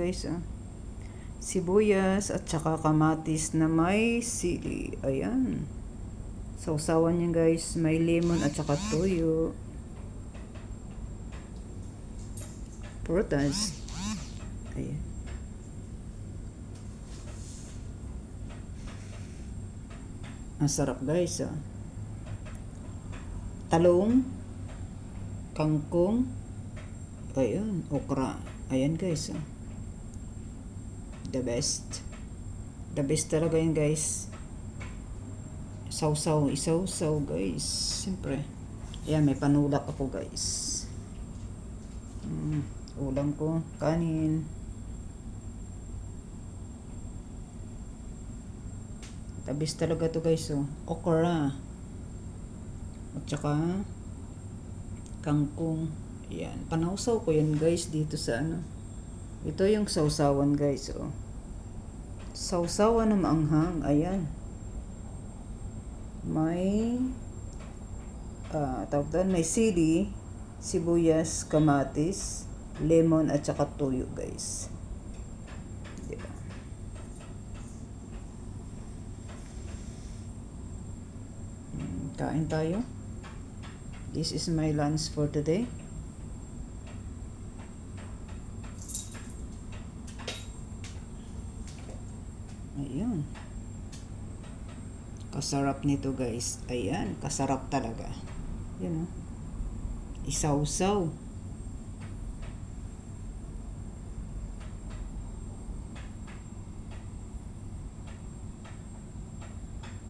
guys. Sibuyas at saka kamatis na may sili. Ayan. Sausawan niya guys. May lemon at saka toyo. Prutas. Ayan. Ang sarap guys. Talong. Kangkong. Ayan. Okra. Ayan guys. The best. The best talaga yun guys. Sausaw. Isawsaw guys. Siyempre. Ayan. May panulak ako guys. Ulam ko. Kanin. The best talaga to guys. Okra. At saka kangkong. Ayan. Panausaw ko yan guys dito sa ano. Ito yung sausawan guys. Sausawan na maanghang. Ayan. May tawag doon, may sili, sibuyas, kamatis, lemon at saka toyo guys. Diba? Kain tayo. This is my lunch for today. Ayun. Kasarap nito guys. Ayan, kasarap talaga. Yan Isawsaw.